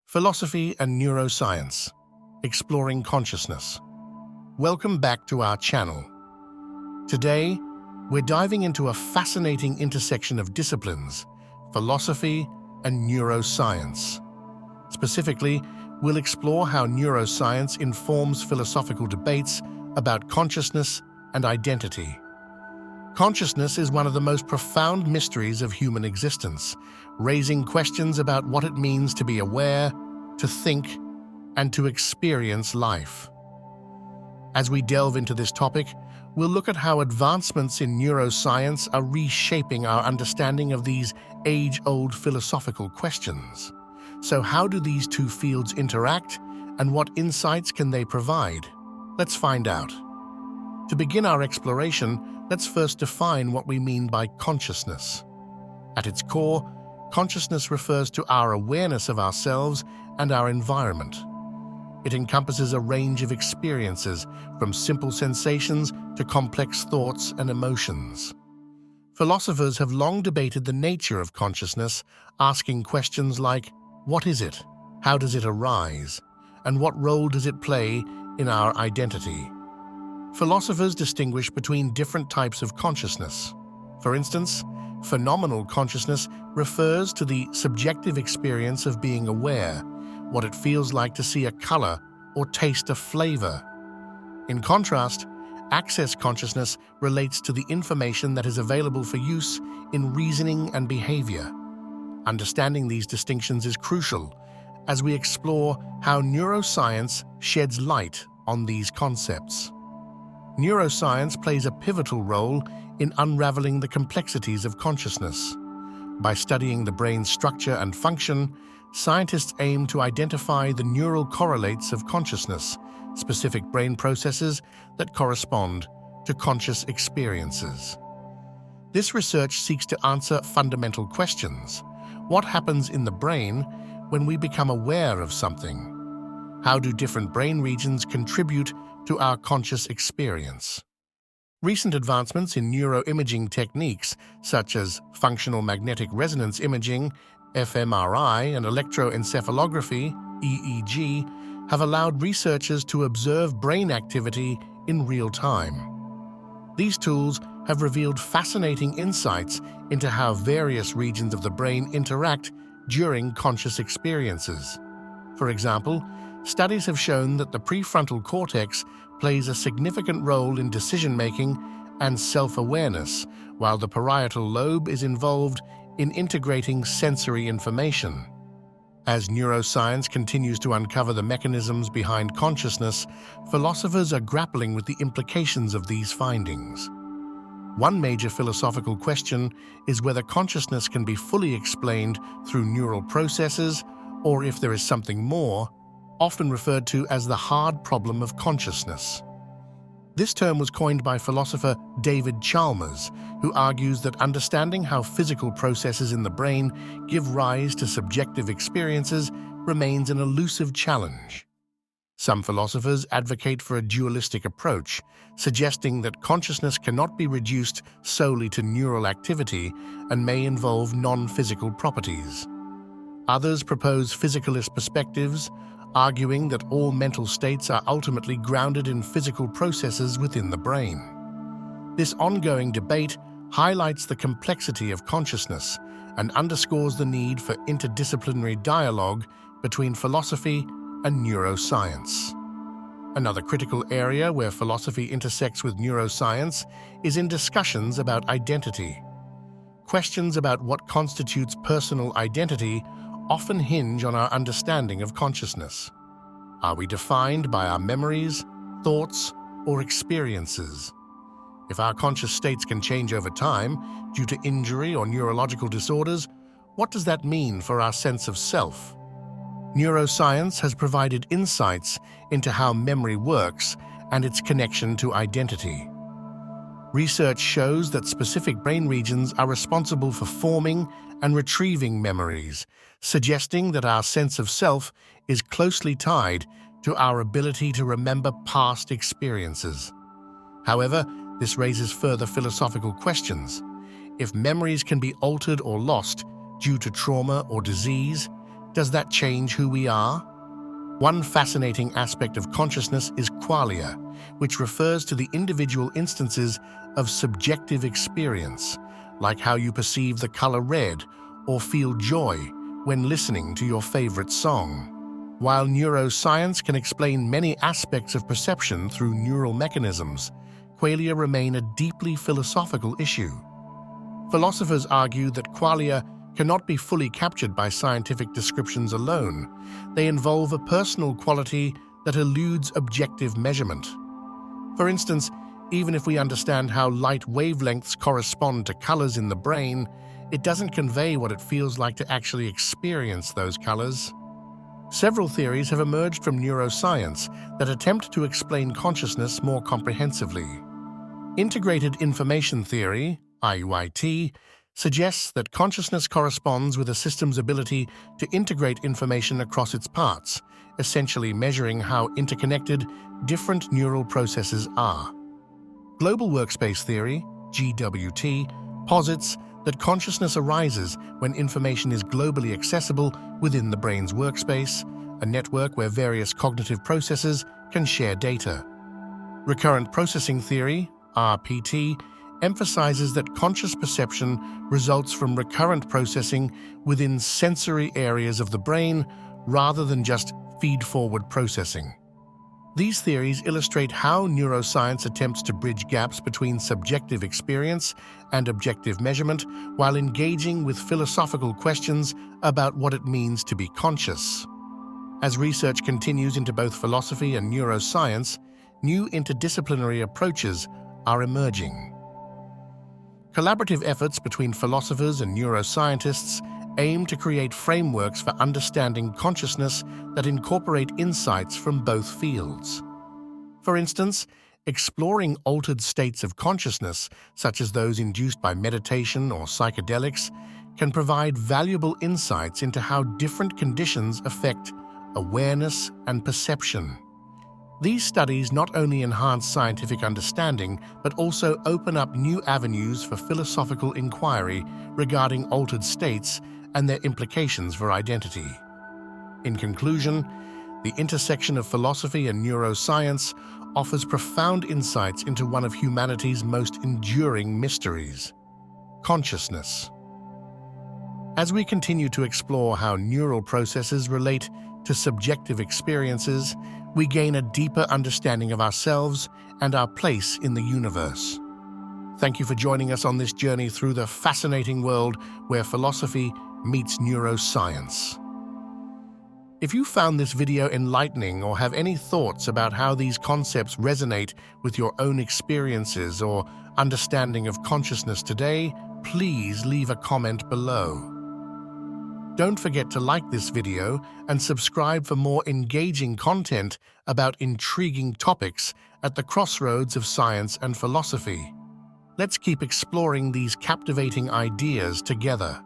Philosophy and Neuroscience, Exploring Consciousness. Welcome back to our channel. Today, we're diving into a fascinating intersection of disciplines, philosophy and neuroscience. Specifically, we'll explore how neuroscience informs philosophical debates about consciousness and identity. Consciousness is one of the most profound mysteries of human existence, raising questions about what it means to be aware, to think, and to experience life. As we delve into this topic, we'll look at how advancements in neuroscience are reshaping our understanding of these age-old philosophical questions. So how do these two fields interact, and what insights can they provide? Let's find out. To begin our exploration, let's first define what we mean by consciousness. At its core, consciousness refers to our awareness of ourselves and our environment. It encompasses a range of experiences, from simple sensations to complex thoughts and emotions. Philosophers have long debated the nature of consciousness, asking questions like, what is it? How does it arise? And what role does it play in our identity? Philosophers distinguish between different types of consciousness. For instance, phenomenal consciousness refers to the subjective experience of being aware, what it feels like to see a color or taste a flavor. In contrast, access consciousness relates to the information that is available for use in reasoning and behavior. Understanding these distinctions is crucial as we explore how neuroscience sheds light on these concepts. Neuroscience plays a pivotal role in unraveling the complexities of consciousness. By studying the brain's structure and function, scientists aim to identify the neural correlates of consciousness, specific brain processes that correspond to conscious experiences. This research seeks to answer fundamental questions. What happens in the brain when we become aware of something? How do different brain regions contribute to our conscious experience? Recent advancements in neuroimaging techniques, such as functional magnetic resonance imaging, fMRI, and electroencephalography, EEG, have allowed researchers to observe brain activity in real time. These tools have revealed fascinating insights into how various regions of the brain interact during conscious experiences. For example, studies have shown that the prefrontal cortex plays a significant role in decision-making and self-awareness, while the parietal lobe is involved in integrating sensory information. As neuroscience continues to uncover the mechanisms behind consciousness, philosophers are grappling with the implications of these findings. One major philosophical question is whether consciousness can be fully explained through neural processes, or if there is something more, often referred to as the hard problem of consciousness. This term was coined by philosopher David Chalmers, who argues that understanding how physical processes in the brain give rise to subjective experiences remains an elusive challenge. Some philosophers advocate for a dualistic approach, suggesting that consciousness cannot be reduced solely to neural activity and may involve non-physical properties. Others propose physicalist perspectives, arguing that all mental states are ultimately grounded in physical processes within the brain. This ongoing debate highlights the complexity of consciousness and underscores the need for interdisciplinary dialogue between philosophy and neuroscience. Another critical area where philosophy intersects with neuroscience is in discussions about identity. Questions about what constitutes personal identity often hinge on our understanding of consciousness. Are we defined by our memories, thoughts, or experiences? If our conscious states can change over time due to injury or neurological disorders, what does that mean for our sense of self? Neuroscience has provided insights into how memory works and its connection to identity. Research shows that specific brain regions are responsible for forming and retrieving memories, suggesting that our sense of self is closely tied to our ability to remember past experiences. However, this raises further philosophical questions. If memories can be altered or lost due to trauma or disease, Does that change who we are? One fascinating aspect of consciousness is qualia, which refers to the individual instances of subjective experience, like how you perceive the color red or feel joy when listening to your favorite song. While neuroscience can explain many aspects of perception through neural mechanisms, qualia remain a deeply philosophical issue. Philosophers argue that qualia cannot be fully captured by scientific descriptions alone. They involve a personal quality that eludes objective measurement. For instance, even if we understand how light wavelengths correspond to colors in the brain, it doesn't convey what it feels like to actually experience those colors. Several theories have emerged from neuroscience that attempt to explain consciousness more comprehensively. Integrated information theory, IUIT, suggests that consciousness corresponds with a system's ability to integrate information across its parts, essentially measuring how interconnected different neural processes are. Global workspace theory, GWT, posits that consciousness arises when information is globally accessible within the brain's workspace, a network where various cognitive processes can share data. Recurrent processing theory, RPT, emphasizes that conscious perception results from recurrent processing within sensory areas of the brain rather than just feed-forward processing. These theories illustrate how neuroscience attempts to bridge gaps between subjective experience and objective measurement while engaging with philosophical questions about what it means to be conscious. As research continues into both philosophy and neuroscience, new interdisciplinary approaches are emerging. Collaborative efforts between philosophers and neuroscientists aim to create frameworks for understanding consciousness that incorporate insights from both fields. For instance, exploring altered states of consciousness, such as those induced by meditation or psychedelics, can provide valuable insights into how different conditions affect awareness and perception. These studies not only enhance scientific understanding, but also open up new avenues for philosophical inquiry regarding altered states and their implications for identity. In conclusion, the intersection of philosophy and neuroscience offers profound insights into one of humanity's most enduring mysteries: consciousness. As we continue to explore how neural processes relate to subjective experiences, we gain a deeper understanding of ourselves and our place in the universe. Thank you for joining us on this journey through the fascinating world where philosophy meets neuroscience. If you found this video enlightening or have any thoughts about how these concepts resonate with your own experiences or understanding of consciousness today, please leave a comment below. Don't forget to like this video and subscribe for more engaging content about intriguing topics at the crossroads of science and philosophy. Let's keep exploring these captivating ideas together.